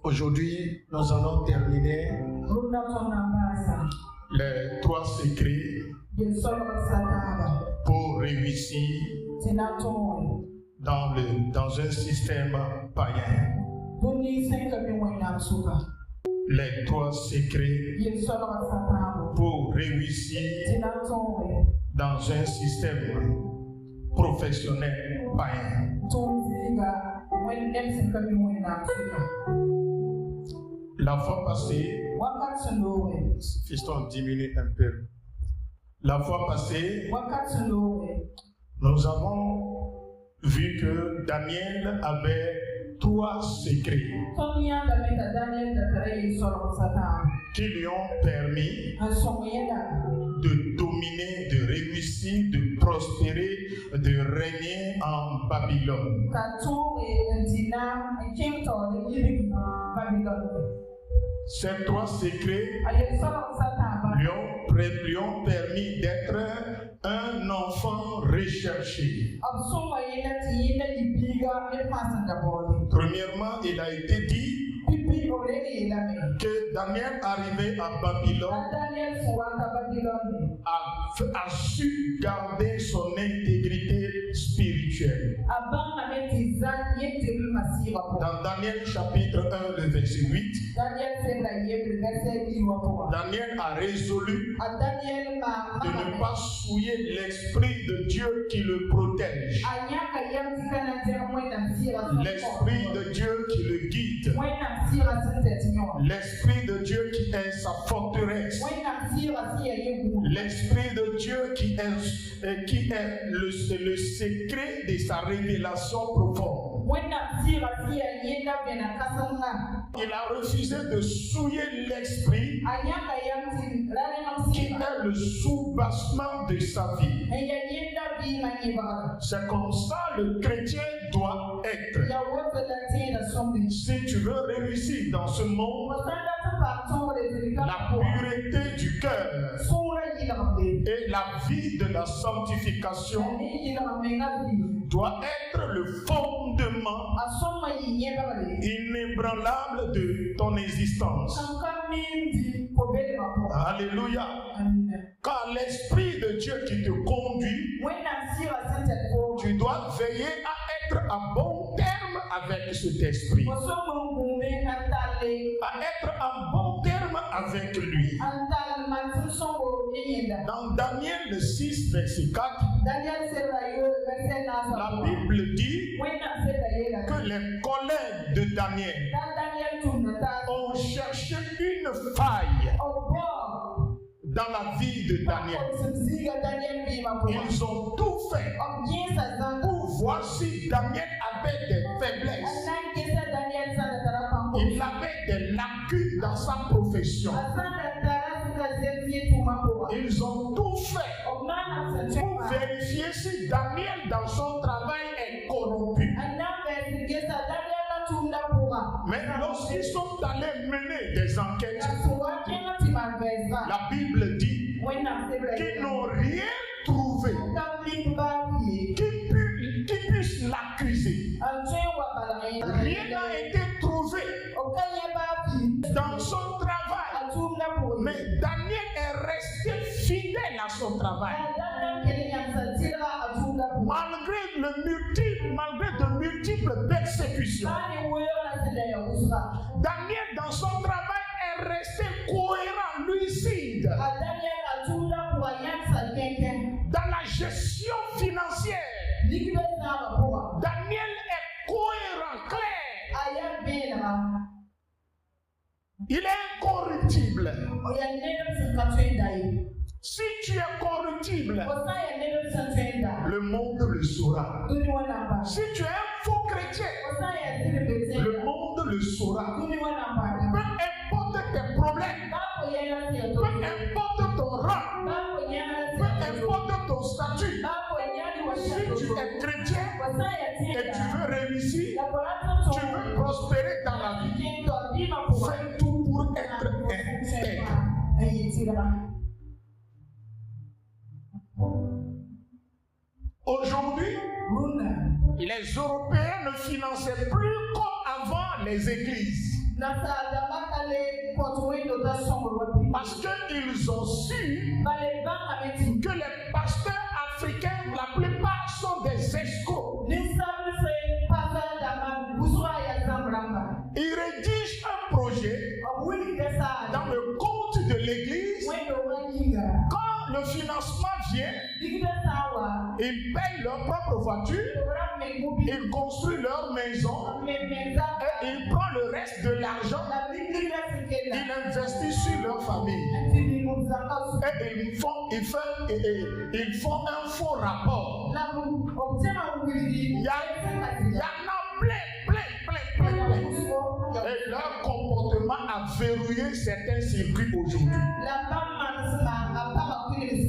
Aujourd'hui, nous allons terminer les 3 secrets pour réussir dans un système païen. Les 3 secrets pour réussir dans un système professionnel païen. La fois passée, fiston diminue un peu. La fois passée, nous avons vu que Daniel avait 3 secrets qui lui ont permis de dominer, de réussir, de prospérer, de régner en Babylone. Ces 3 secrets lui ont permis d'être un enfant recherché. Premièrement, il a été dit que Daniel arrivé à Babylone a su garder son intégrité spirituelle. Dans Daniel chapitre 1, le verset 8, Daniel a résolu de ne pas souiller l'Esprit de Dieu qui le protège, l'Esprit de Dieu qui le guide, l'Esprit de Dieu qui est sa forteresse, l'Esprit de Dieu qui est le secret de sa révélation profonde. Il a refusé de souiller l'Esprit qui est le soubassement de sa vie. C'est comme ça le chrétien doit être. Si tu veux réussir dans ce monde, la pureté du cœur et la vie de la sanctification doit être le fondement inébranlable de ton existence. Alléluia. Car l'Esprit de Dieu qui te conduit, tu dois veiller à être à bon terme avec cet esprit, à être en bon terme avec lui. Dans Daniel 6, verset 4, la Bible dit que les collègues de Daniel ont cherché une faille dans la vie de Daniel. Ils ont tout fait pour voir si Daniel avait des faiblesses. Il avait des lacunes dans sa profession. Ils ont tout fait pour vérifier si Daniel dans son travail est corrompu. Mais lorsqu'ils sont allés mener des enquêtes, la Bible dit qu'ils n'ont rien trouvé qui puisse l'accuser. Rien n'a été trouvé dans son travail. Mais Daniel est resté fidèle à son travail. Malgré de multiples persécutions. Daniel dans son travail est resté cohérent, lucide. Dans la gestion financière, Daniel est cohérent, clair. Il est incorruptible. Si tu es corruptible, le monde le saura. Si tu es un faux chrétien, le monde le saura. Peu importe tes problèmes, peu importe ton rang, peu importe ton statut, si tu es chrétien et tu veux réussir, tu veux prospérer dans la vie, fais tout pour être intègre. Aujourd'hui, les Européens ne finançaient plus comme avant les églises. Parce qu'ils ont su que les pasteurs africains, la plupart sont des escrocs. Ils rédigent un projet dans le compte de l'église. Quand le financement vient, ils payent leur propre voiture, ils construisent leur maison et ils prennent le reste de l'argent, ils investissent sur leur famille. Et ils font un faux rapport. Il y en a plein. Et leur comportement a verrouillé certains circuits aujourd'hui.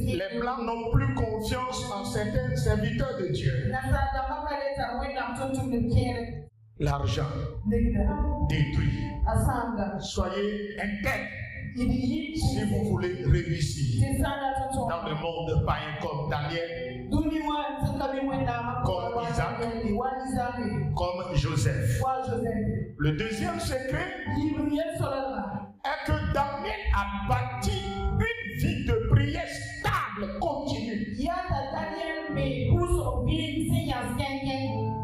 Les Blancs n'ont plus confiance en certains serviteurs de Dieu. L'argent détruit. Soyez intègres si vous voulez réussir dans le monde païen comme Daniel, comme Isaac, comme Joseph. Le deuxième secret est que Daniel a bâti une vie de prière stable, continue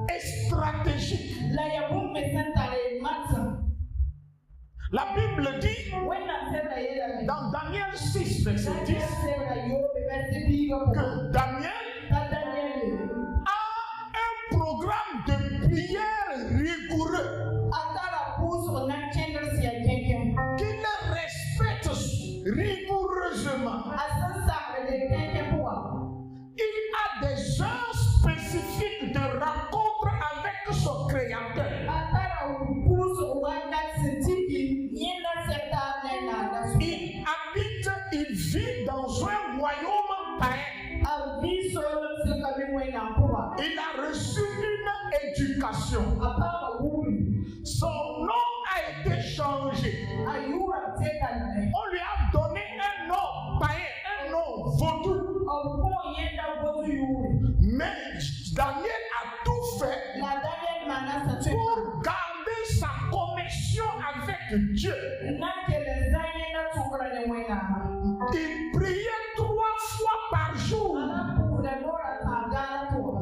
et stratégique. La Bible dit dans Daniel 6, verset 10 que Daniel a un programme de prière rigoureux qu'il respecte rigoureusement. Il a des heures spécifiques de rencontre avec son Créateur. Il vit dans un royaume païen. Il a reçu une éducation. Son nom a été changé. On lui a donné un nom païen, un nom vaudou. Mais Daniel a tout fait pour garder sa connexion avec Dieu. Il priait 3 fois par jour.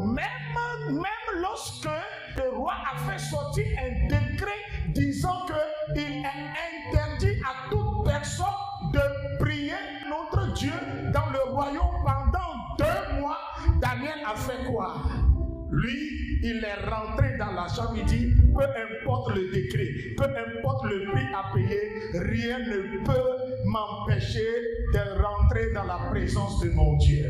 Même lorsque le roi a fait sortir un décret disant qu'il est interdit à toute personne de prier notre Dieu dans le royaume pendant 2 mois, Daniel a fait quoi? Lui, il est rentré dans la chambre, il dit, peu importe le décret, peu importe le prix à payer, rien ne peut m'empêcher de rentrer dans la présence de mon Dieu.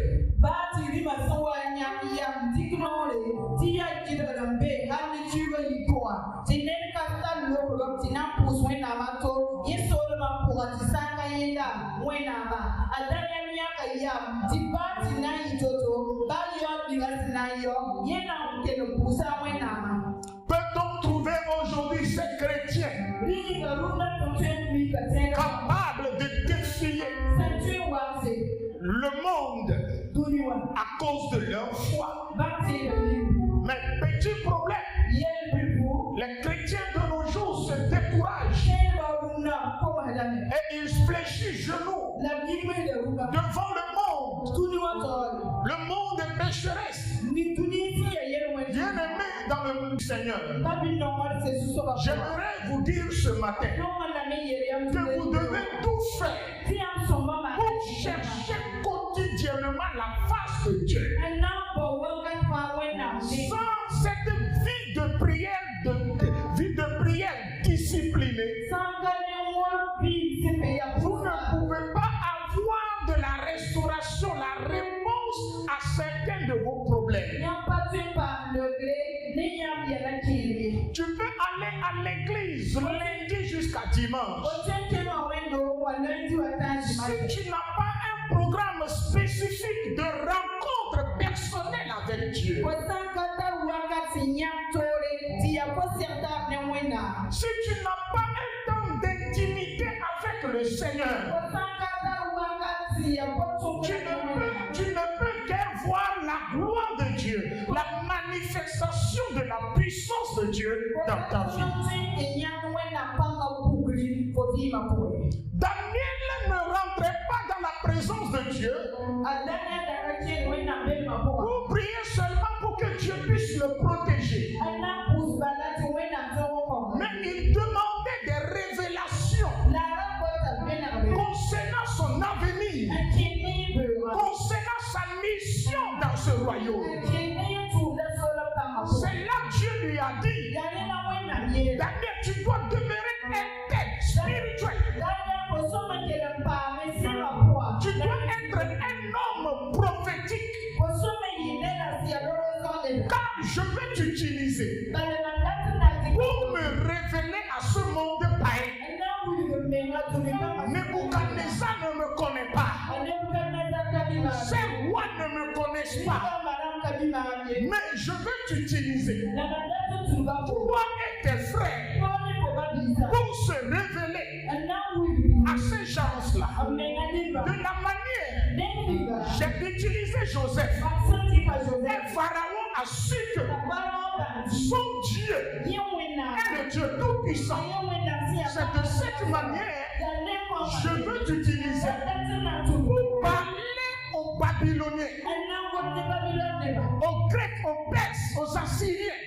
Peut-on trouver aujourd'hui ces chrétiens capables de défier le monde à cause de leur foi? Mais petit problème, les chrétiens de nos jours se découragent et ils fléchissent genoux devant le monde. Le monde est pécheresse. Bien-aimé dans le Seigneur, j'aimerais vous dire ce matin que vous devez tout faire pour chercher quotidiennement la face de Dieu. Sans cette vie de prière disciplinée, vous ne pouvez pas avoir de la restauration, la réponse à certains de vos problèmes. Tu peux aller à l'église lundi jusqu'à dimanche. Si tu n'as pas un programme spécifique de rencontre personnelle avec Dieu, si tu n'as pas un temps d'intimité avec le Seigneur, tu ne peux guère voir la gloire de Dieu, la manifestation de la puissance de Dieu dans ta vie. Daniel ne rentrait pas dans la présence de Dieu pour prier seulement pour que Dieu puisse le protéger. Mais il demandait des révélations concernant son avenir, concernant sa mission dans ce royaume. C'est là que Dieu lui a dit, Daniel, tu dois demeurer un tête spirituelle. Tu dois être un homme prophétique. Car je vais t'utiliser pour me révéler à ce monde païen. Nebuchadnezzar ne me connaît pas. Ces rois ne me connaissent pas. Mais je veux t'utiliser, toi et tes frères, pour se révéler à ces gens-là. De la manière, j'ai utilisé Joseph. Et Pharaon a su que son Dieu est le Dieu tout-puissant. C'est de cette manière je veux t'utiliser pour parler aux Babyloniens, aux Grecs, aux Perses, aux Assyriens,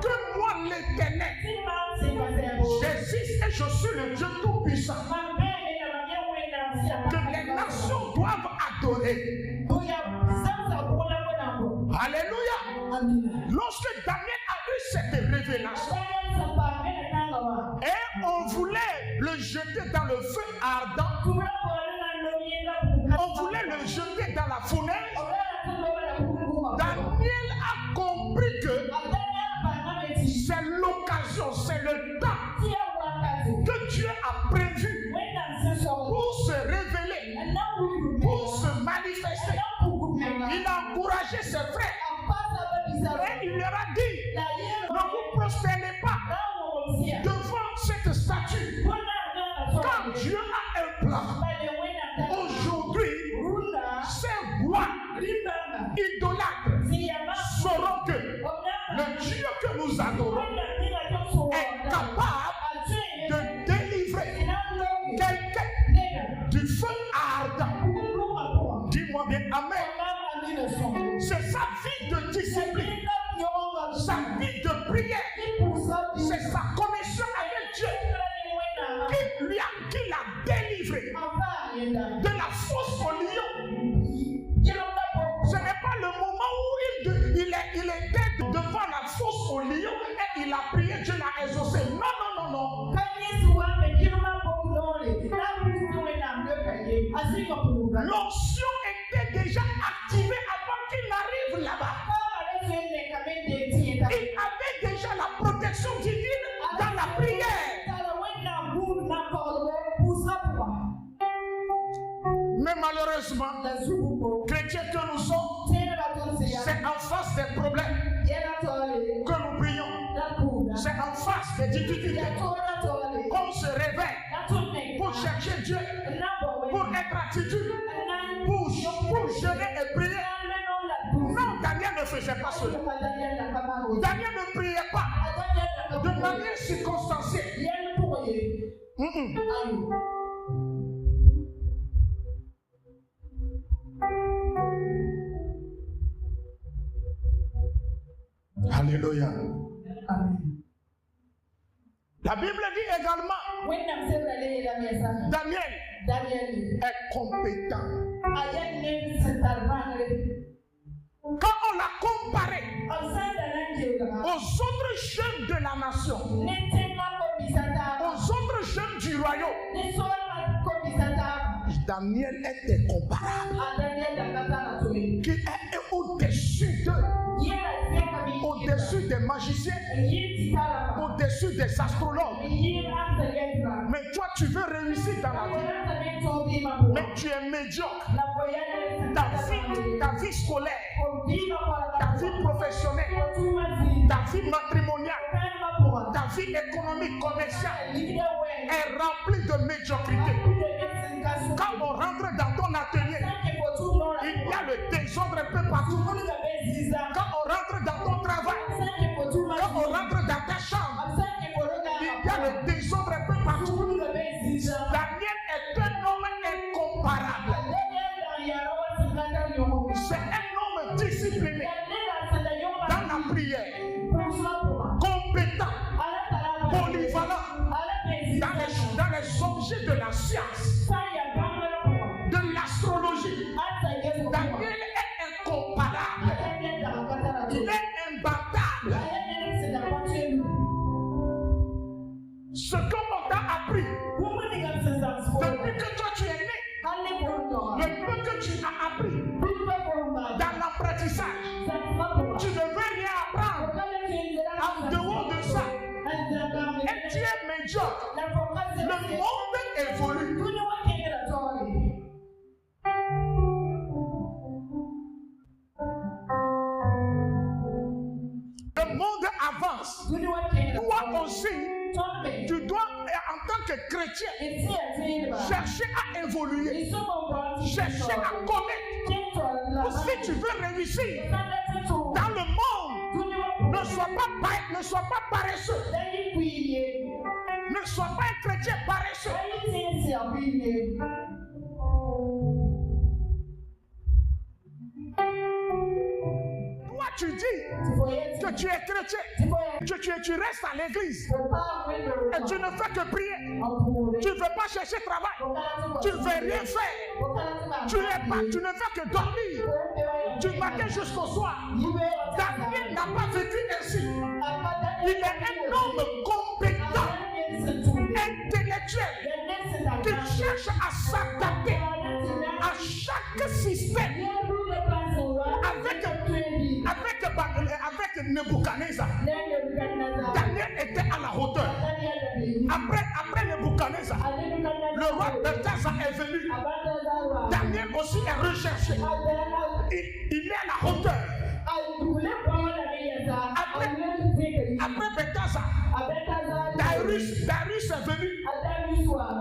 que moi l'Éternel j'existe et je suis le Dieu tout-puissant, que les nations doivent adorer. Alléluia. Lorsque Daniel a eu cette révélation et on voulait le jeter dans le feu ardent, on voulait le jeter dans la fournaise, Daniel a compris que c'est l'occasion, c'est le temps que Dieu a prévu pour se révéler, pour se manifester. Il a encouragé ses frères et il leur a dit, ne vous prosternez pas devant cette statue, car Dieu a un plan. Aujourd'hui, ces rois idolâtres sauront que le Dieu que nous adorons est capable de délivrer quelqu'un du feu ardent. Dis-moi bien amen. C'est sa vie de discipline, sa vie de prière, c'est sa connexion avec Dieu qui l'a délivré de la fosse au lion. Ce n'est pas le moment où il était devant la fosse au lion et il a prié, Dieu l'a exaucé. Non, non, non, non. L'onction était déjà activée avant qu'il n'arrive là-bas. Il avait déjà la protection divine dans la prière. Mais malheureusement, chrétiens que nous sommes, c'est en face des problèmes que nous prions. C'est en face des difficultés qu'on se réveille pour chercher Dieu, pour être attitude, pour jeûner et prier. Non, Daniel ne faisait pas cela. Daniel ne priait pas de manière circonstanciée. Alléluia. La Bible dit également, Daniel est compétent. Quand on l'a comparé aux autres jeunes de la nation, aux autres jeunes du royaume, Daniel était comparable. Qui est au-dessus d'eux, au-dessus des magiciens, au-dessus des astrologues. Mais toi, tu veux réussir dans la vie, mais tu es médiocre. Ta vie scolaire, ta vie professionnelle, ta vie matrimoniale, ta vie économique, commerciale est remplie de médiocrité. Quand on rentre dans ton atelier, il y a le désordre un peu partout. Quand on rentre dans ton travail, quand on rentre dans ta chambre, il y a le le désordre un peu partout. Daniel est un homme incomparable. C'est un homme discipliné dans la prière, compétent, polyvalent dans les objets de la science, de l'astrologie. Daniel est incomparable. Il est imbattable. Ce qu'on t'a appris depuis que toi tu es né, le peu que tu as appris dans l'apprentissage, tu ne veux rien apprendre en dehors de ça. Et tu es médiocre. Le monde évolue. Le monde avance. Toi aussi, tu dois, en tant que chrétien, chercher à évoluer, chercher à connaître. Si tu veux réussir dans le monde, ne sois pas paresseux. Ne sois pas un chrétien paresseux. Toi, tu dis que tu es chrétien, que tu restes à l'église et tu ne fais que prier. Tu ne veux pas chercher travail. Tu ne veux rien faire. Tu ne fais que dormir du matin jusqu'au soir. Daniel n'a pas vécu ainsi. Il est un homme compétent, intellectuel, qui cherche à s'adapter à chaque système. Avec Nebuchadnezzar, Daniel était à la hauteur. Après Nebuchadnezzar, le roi Belteshazzar est venu. Daniel aussi est recherché. Il est à la hauteur. Après Belteshazzar, Darius est venu.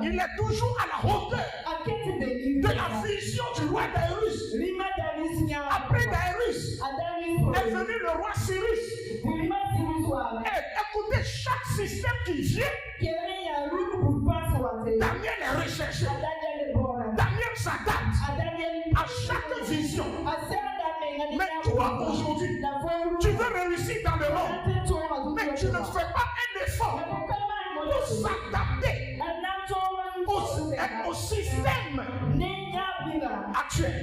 Il est toujours à la hauteur de la vision du roi Darius. Après Darius est venu le roi Cyrus. Et écoutez, chaque système qui vient, Daniel est recherché. Daniel s'adapte à chaque vision. Mais toi aujourd'hui, tu veux réussir dans le monde, mais tu ne fais pas un effort pour s'adapter au système actuel.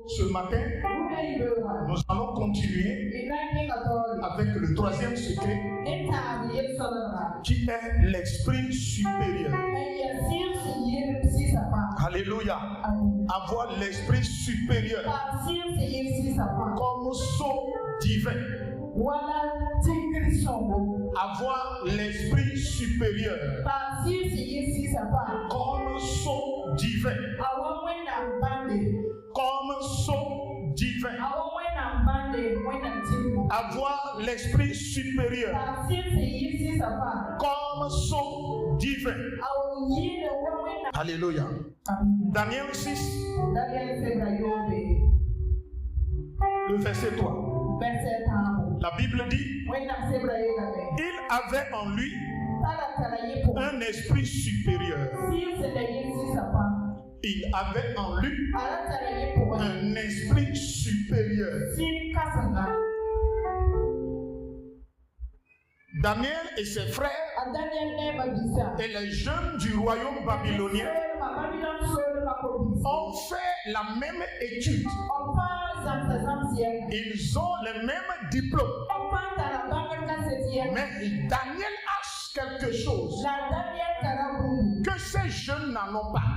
Ce matin, nous allons continuer avec le troisième secret qui est l'esprit supérieur. Alléluia. Avoir l'esprit supérieur comme sceau divin. Avoir l'esprit supérieur comme sceau divin. Comme sceau divin. Avoir l'esprit supérieur comme sceau divin. Alléluia. Daniel 6, le verset 3. La Bible dit, il avait en lui un esprit supérieur. Il avait en lui un esprit supérieur. Daniel et ses frères et les jeunes du royaume babylonien ont fait la même étude. Ils ont le même diplôme. Mais Daniel a quelque chose que ces jeunes n'en ont pas.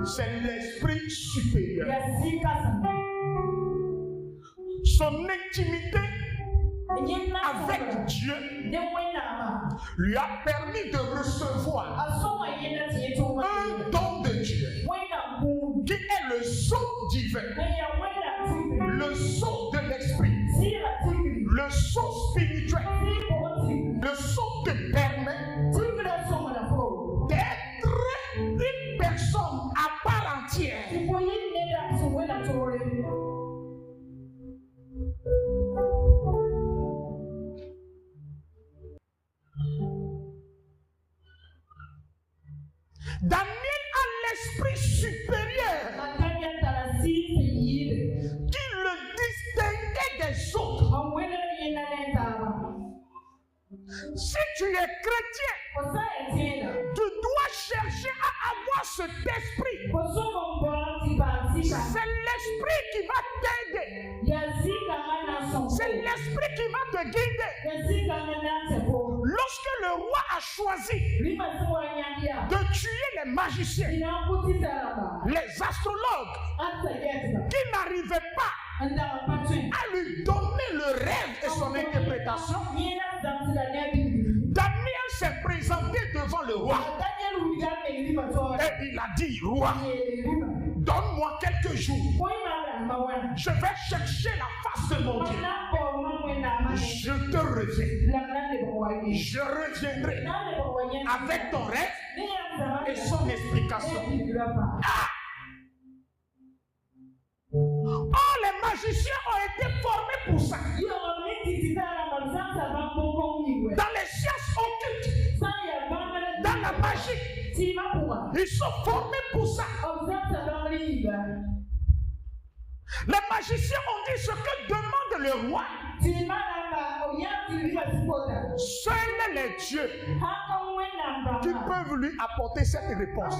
C'est l'esprit supérieur. Son intimité avec Dieu lui a permis de recevoir un don de Dieu qui est le sceau divin, le sceau de l'esprit, le sceau spirituel, le sceau te permet d'être une personne à part entière. Daniel a l'esprit supérieur qui le distinguait des autres. Si tu es chrétien, tu dois chercher à avoir cet esprit. C'est l'esprit qui va t'aider. C'est l'esprit qui va te guider. Lorsque le roi a choisi de tuer les magiciens, les astrologues qui n'arrivaient pas à lui donner le rêve et son interprétation, Daniel s'est présenté devant le roi et il a dit: roi, donne-moi quelques jours. Je vais chercher la face de mon Dieu. Je te reviens. Je reviendrai avec ton rêve et son explication. Ah! Oh, les magiciens ont été formés pour ça. Dans les sciences occultes, dans la magie, ils sont formés pour ça. Les magiciens ont dit ce que demande le roi. Seuls les dieux qui peuvent lui apporter cette réponse.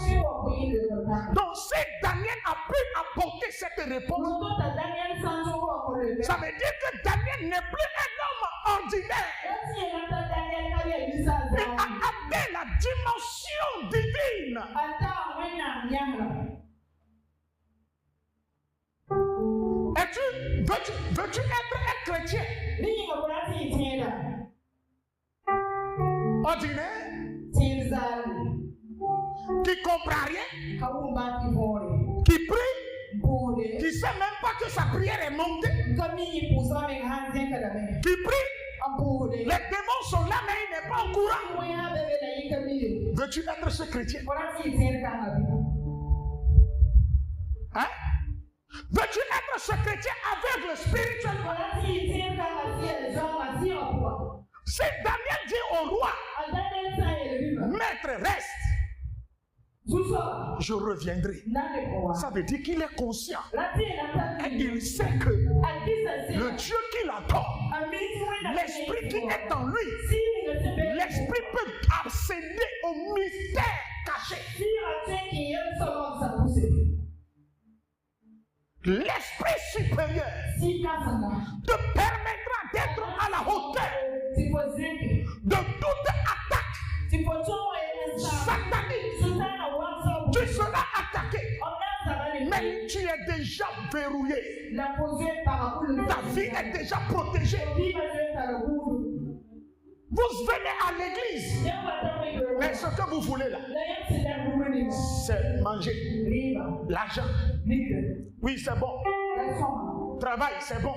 Donc si Daniel a pu apporter cette réponse, ça veut dire que Daniel n'est plus un homme ordinaire. Il a atteint la dimension divine. Veux-tu être un chrétien ordinaire qui ne comprend rien, qui prie, qui ne sait même pas que sa prière est montée, qui prie, les démons sont là mais il n'est pas au courant? Veux-tu être ce chrétien? Hein? Veux-tu être ce chrétien aveugle spirituellement? Si Daniel dit au roi: maître, reste, je reviendrai. Ça veut dire qu'il est conscient. Et il sait que le Dieu qu'il adore, l'esprit qui est en lui, l'esprit peut accéder au mystère caché. L'esprit supérieur te permettra d'être à la hauteur de toute attaque satanique. Tu seras attaqué, mais tu es déjà verrouillé. Ta vie est déjà protégée. Vous venez à l'église, mais ce que vous voulez là, c'est manger, l'argent. Oui, c'est bon. Travail, c'est bon.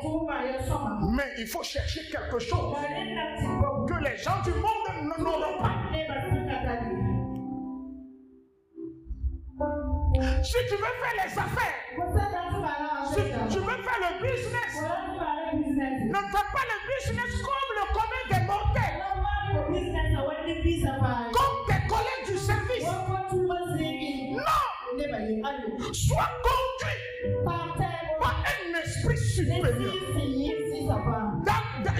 Mais il faut chercher quelque chose que les gens du monde n'auront pas. Si tu veux faire les affaires, si tu veux faire le business, ne fais pas le business comme le commun des mortels, comme tes collègues du service. Non! Sois conduit par un esprit supérieur.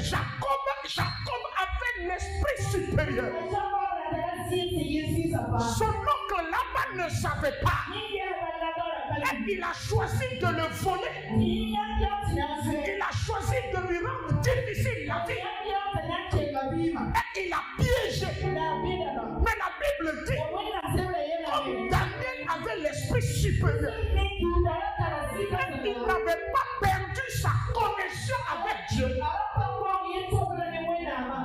Jacob avait l'esprit supérieur. Son oncle là-bas ne savait pas. Et il a choisi de le voler. Il a choisi de lui rendre difficile la vie. Et il a piégé. Mais la Bible dit, comme Daniel avait l'esprit supérieur, et il n'avait pas perdu sa connexion avec Dieu.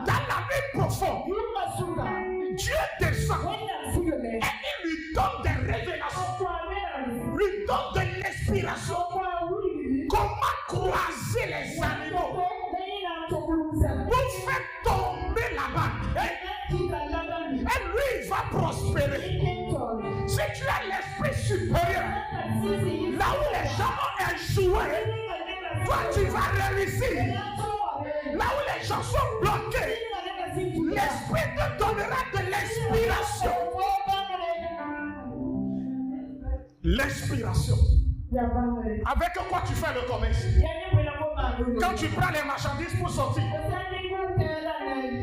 Dans la vie profonde, Dieu descend et il lui donne des révélations, lui donne de l'inspiration. Comment croiser les animaux pour faire tomber la barque, et lui il va prospérer. Si tu as l'esprit supérieur, là où les gens ont échoué, toi tu vas réussir. Là où les gens sont bloqués, l'esprit te donnera de l'inspiration. Avec quoi tu fais le commerce? Quand tu prends les marchandises pour sortir,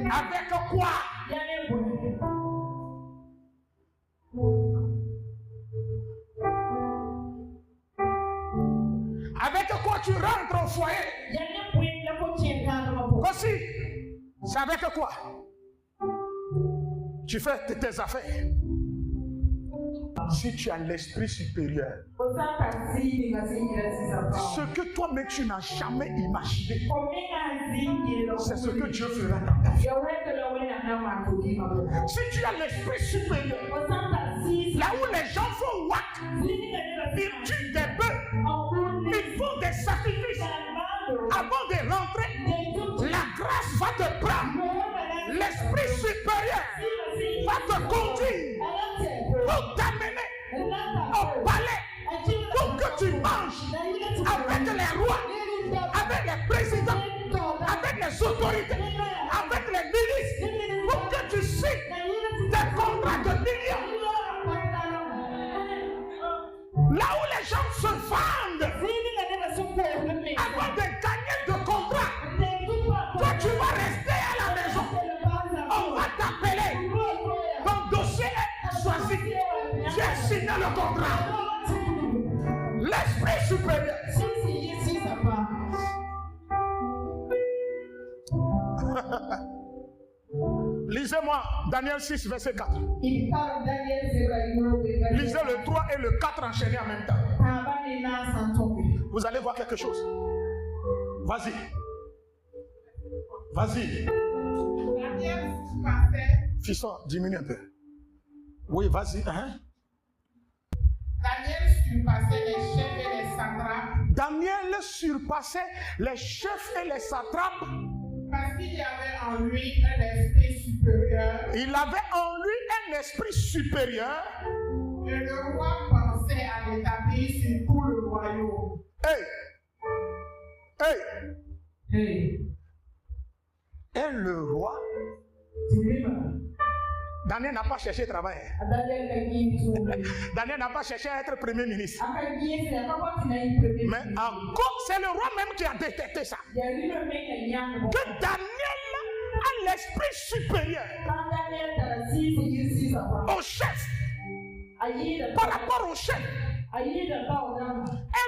avec quoi? Avec quoi tu rentres au foyer? Voici, c'est avec quoi tu fais tes affaires? Si tu as l'esprit supérieur, ce que toi-même tu n'as jamais imaginé, c'est ce que Dieu fera dans ta vie. Si tu as l'esprit supérieur, là où les gens font wack, ils tuent des bœufs, ils font des sacrifices, avant de rentrer, la grâce va te prendre. L'esprit supérieur va te conduire pour t'amener au palais, pour que tu manges avec les rois, avec les présidents, avec les autorités, avec les ministres, pour que tu signes des contrats de millions. Là où les gens se vendent avant de gagner de contrats, toi tu vas rester à la maison. On va t'appeler. Ton dossier est choisi. J'ai signé le contrat. L'esprit supérieur. Lisez-moi Daniel 6, verset 4. Lisez le 3 et le 4 enchaînés en même temps. Vous allez voir quelque chose. Vas-y. Vas-y. Fisson, diminue un peu. Oui, vas-y. Hein? Daniel surpassait les chefs et les satrapes. Parce qu'il y avait en lui un esprit supérieur. Il avait en lui un esprit supérieur. Et le roi pensait à l'établir sur tout le royaume. Et le roi, Daniel n'a pas cherché travail. Daniel n'a pas cherché à être premier ministre. Mais encore, c'est le roi même qui a détecté ça. Que Daniel a l'esprit supérieur au chef. Par rapport au chef. Et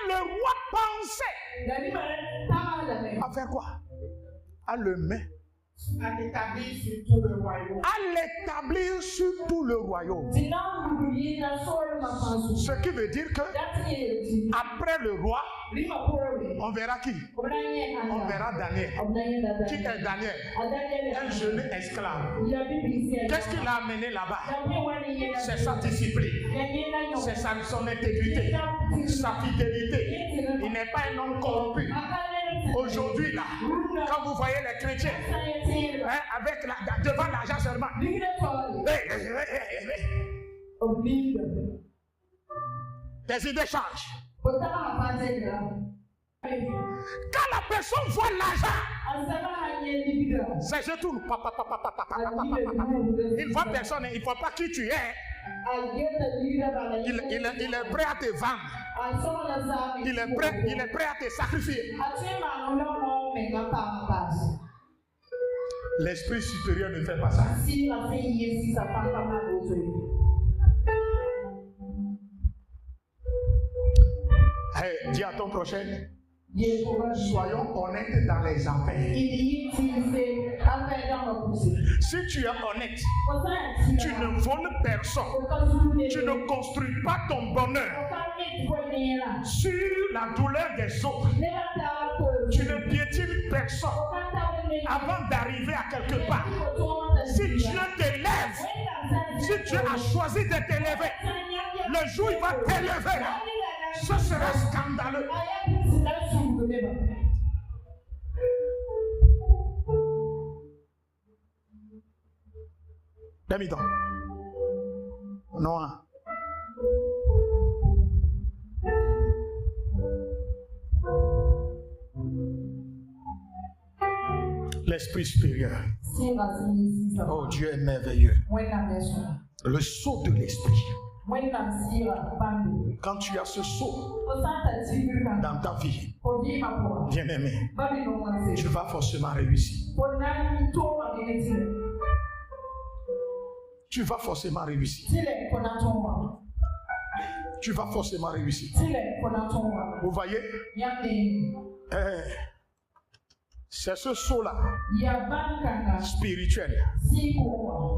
le roi pensait à faire quoi? À le mettre. À l'établir sur tout le royaume. À l'établir sur tout le royaume. Ce qui veut dire que après le roi, on verra qui? On verra Daniel. Qui est Daniel? Un jeune esclave. Qu'est-ce qu'il a amené là-bas? C'est sa discipline. C'est son intégrité. Sa fidélité. Il n'est pas un homme corrompu. Aujourd'hui, là, quand vous voyez les chrétiens, avec devant l'argent seulement, des idées changent. Quand la personne voit l'argent, c'est je tourne. Il voit personne, il ne voit pas qui tu es. Il est prêt à te vendre. Il est prêt à te sacrifier. L'esprit supérieur ne fait pas ça. Hey, dis à ton prochain, soyons honnêtes dans les affaires. Si tu es honnête, tu ne voles personne. Tu ne construis pas ton bonheur sur la douleur des autres. Tu ne piétines personne avant d'arriver à quelque part. Si Dieu t'élève, si Dieu a choisi de t'élever, le jour où il va t'élever, ce sera scandaleux. Demi-temps. Non. L'esprit supérieur. Oh, Dieu est merveilleux. Le sceau de l'esprit. Quand tu as ce saut dans ta vie, bien-aimé, tu vas forcément réussir. Tu vas forcément réussir. Tu vas forcément réussir. Vous voyez? C'est ce saut-là spirituel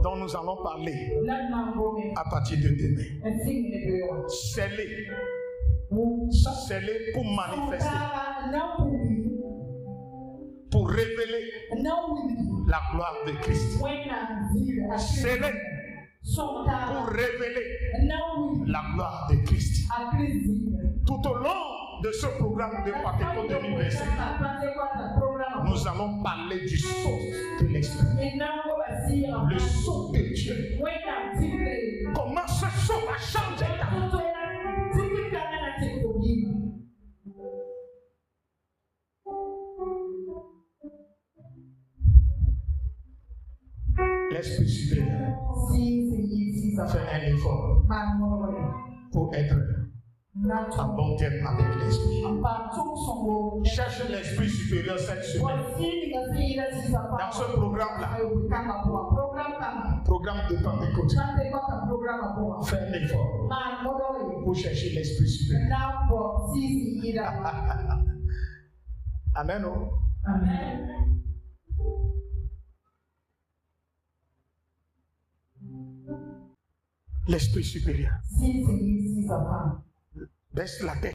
dont nous allons parler à partir de demain. Scellé pour manifester, pour révéler la gloire de Christ. Scellé pour révéler la gloire de Christ. Tout au long de ce programme de Pentecôte 2025, nous allons parler du saut de l'Esprit, le saut de Dieu. Comment ce saut va changer ta vie? L'Esprit supérieur fait un effort pour être en bon terme avec l'Esprit. Cherche l'Esprit supérieur cette semaine. Dans ce programme-là, programme de Pentecôte, fais un effort pour chercher l'Esprit supérieur. Amen. Amen. L'Esprit supérieur. Baisse la tête.